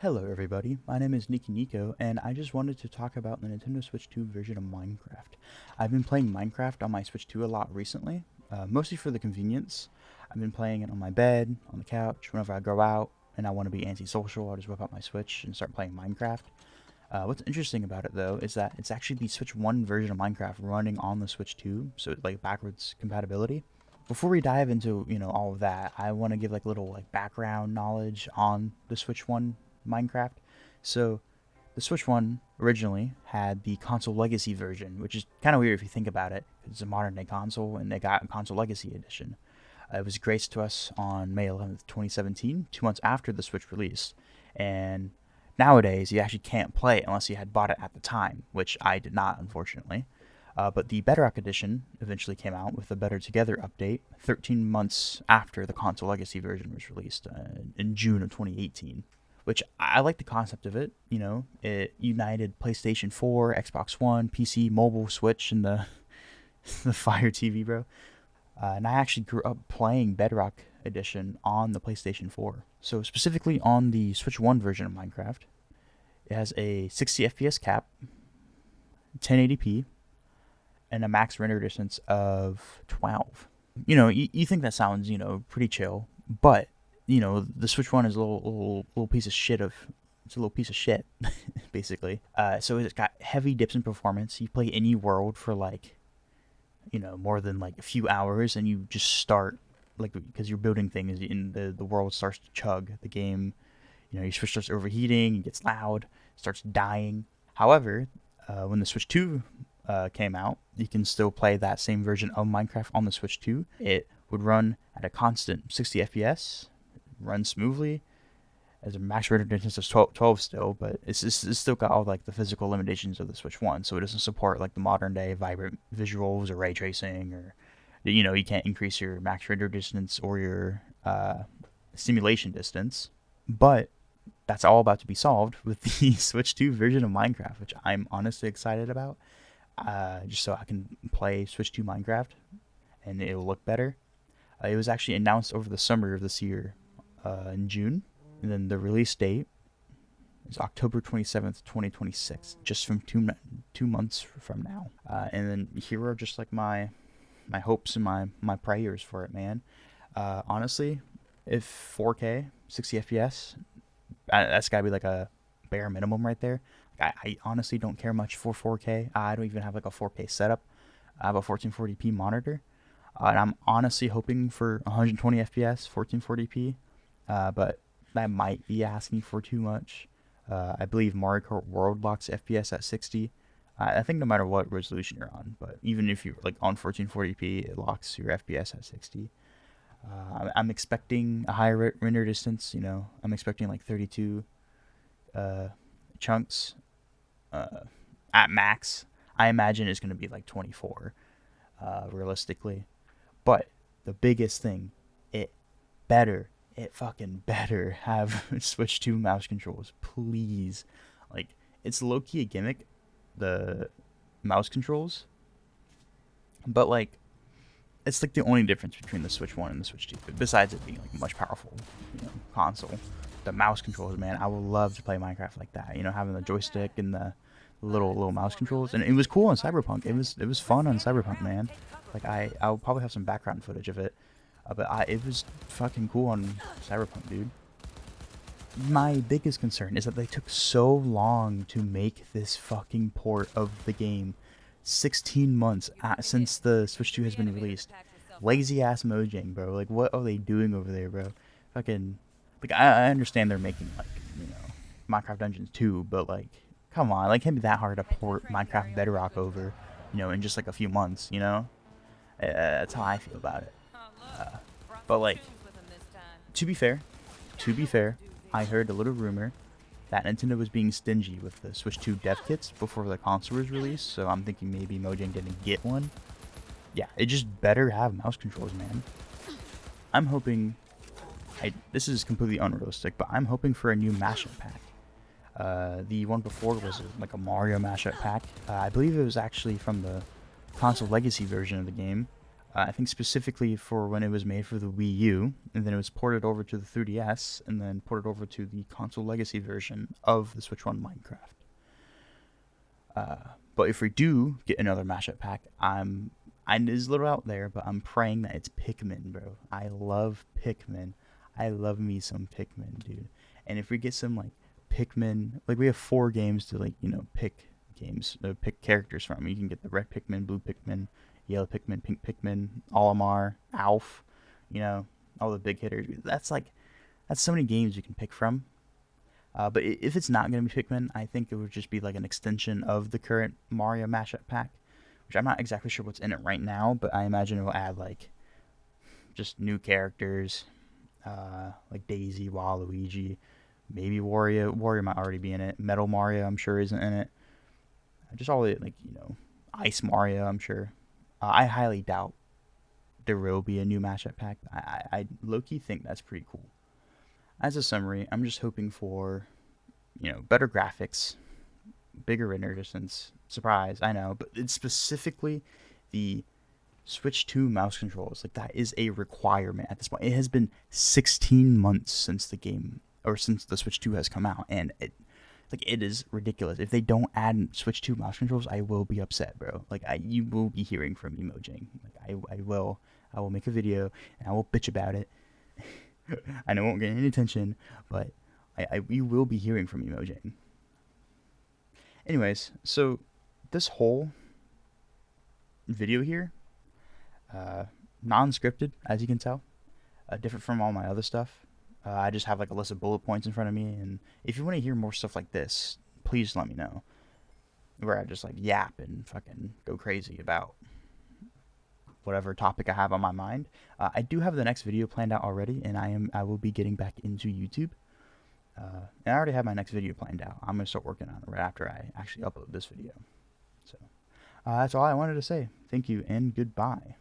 Hello everybody, my name is Niki Nico, and I just wanted to talk about the Nintendo Switch 2 version of Minecraft. I've been playing Minecraft on my Switch 2 a lot recently, mostly for the convenience. I've been playing it on my bed, on the couch, whenever I go out, and I want to be antisocial, I'll just whip out my Switch and start playing Minecraft. What's interesting about it though is that it's actually the Switch 1 version of Minecraft running on the Switch 2, so it's like backwards compatibility. Before we dive into, all of that, I want to give like little like background knowledge on the Switch 1 Minecraft. So, the Switch 1 originally had the console legacy version, which is kind of weird if you think about it. It's a modern day console and they got a console legacy edition. It was graced to us on May 11th, 2017, 2 months after the Switch released. And nowadays, you actually can't play it unless you had bought it at the time, which I did not, unfortunately. But the Bedrock Edition eventually came out with a Better Together update 13 months after the console legacy version was released in June of 2018. Which I like the concept of it. It united PlayStation 4, Xbox One, PC, mobile, Switch, and the the Fire TV, bro. And I actually grew up playing Bedrock Edition on the PlayStation 4. So specifically on the Switch 1 version of Minecraft, it has a 60 FPS cap, 1080p, and a max render distance of 12. You think that sounds, pretty chill, but the Switch One is a little piece of shit it's a little piece of shit, basically. So it's got heavy dips in performance. You play any world for like, more than like a few hours, and you just start like because you're building things, and the world starts to chug. The game, your Switch starts overheating, it gets loud, starts dying. However, when the Switch 2 came out, you can still play that same version of Minecraft on the Switch 2. It would run at a constant 60 FPS, run smoothly, as a max render distance of 12 still, but it's still got all like the physical limitations of the Switch 1, so it doesn't support like the modern day vibrant visuals or ray tracing, or you can't increase your max render distance or your simulation distance. But that's all about to be solved with the Switch 2 version of Minecraft, which I'm honestly excited about. Just so I can play Switch 2 Minecraft and it'll look better. It was actually announced over the summer of this year, in June, and then the release date is October 27th, 2026, just from two months from now. And then here are just like my hopes and my prayers for it, man. Honestly, if 4K, 60 FPS, that's gotta be like a bare minimum right there. I honestly don't care much for 4K. I don't even have like a 4K setup. I have a 1440p monitor, and I'm honestly hoping for 120 FPS, 1440p. But that might be asking for too much. I believe Mario Kart World locks FPS at 60. I think no matter what resolution you're on, but even if you're like on 1440p, it locks your FPS at 60. I'm expecting a higher render distance. I'm expecting like 32 chunks. At max, I imagine it's going to be like 24, realistically. But the biggest thing, it fucking better have Switch 2 mouse controls, please. Like, it's low-key a gimmick, the mouse controls, but like, it's like the only difference between the Switch 1 and the Switch 2, besides it being like a much powerful, console. The mouse controls, man, I would love to play Minecraft like that. Having the joystick and the little mouse controls, and it was cool on Cyberpunk. It was fun on Cyberpunk, man. Like I'll probably have some background footage of it, but it was fucking cool on Cyberpunk, dude. My biggest concern is that they took so long to make this fucking port of the game. 16 months since the Switch 2 has been released. Lazy ass Mojang, bro. Like, what are they doing over there, bro? Fucking, like, I understand they're making like, Minecraft Dungeons 2, but like, come on, like, it can't be that hard to port Minecraft Bedrock over, in just like a few months, That's how I feel about it. But like, to be fair, I heard a little rumor that Nintendo was being stingy with the Switch 2 dev kits before the console was released, so I'm thinking maybe Mojang didn't get one. Yeah, it just better have mouse controls, man. I'm hoping, this is completely unrealistic, but I'm hoping for a new mashup pack. The one before was like a Mario mashup pack. I believe it was actually from the console legacy version of the game. I think specifically for when it was made for the Wii U, and then it was ported over to the 3DS, and then ported over to the console legacy version of the Switch 1 Minecraft. But if we do get another mashup pack, it's a little out there, but I'm praying that it's Pikmin, bro. I love Pikmin. I love me some Pikmin, dude. And if we get some like Pikmin, like we have 4 games to pick characters from. You can get the red Pikmin, blue Pikmin, yellow Pikmin, pink Pikmin, Olimar, Alf, all the big hitters. That's so many games you can pick from. But if it's not going to be Pikmin, I think it would just be like an extension of the current Mario mashup pack, which I'm not exactly sure what's in it right now, but I imagine it will add like just new characters, like Daisy, Waluigi, maybe Wario. Wario might already be in it. Metal Mario, I'm sure, isn't in it. Just all the Ice Mario, I'm sure. I highly doubt there will be a new mashup pack. I low-key think that's pretty cool. As a summary, I'm just hoping for, better graphics, bigger render distance. Surprise, I know, but it's specifically the Switch 2 mouse controls. Like, that is a requirement at this point. It has been 16 months since the game, or since the Switch 2 has come out, and it is ridiculous. If they don't add Switch 2 mouse controls, I will be upset, bro. Like, you will be hearing from Emojang. Like, I will make a video, and I will bitch about it. I know it won't get any attention, but you will be hearing from Emojang. Anyways, so this whole video here, non-scripted, as you can tell, different from all my other stuff. I just have like a list of bullet points in front of me, and if you want to hear more stuff like this, please let me know. Where I just like yap and fucking go crazy about whatever topic I have on my mind. I do have the next video planned out already, and I will be getting back into YouTube. And I already have my next video planned out. I'm gonna start working on it right after I actually upload this video. So that's all I wanted to say. Thank you and goodbye.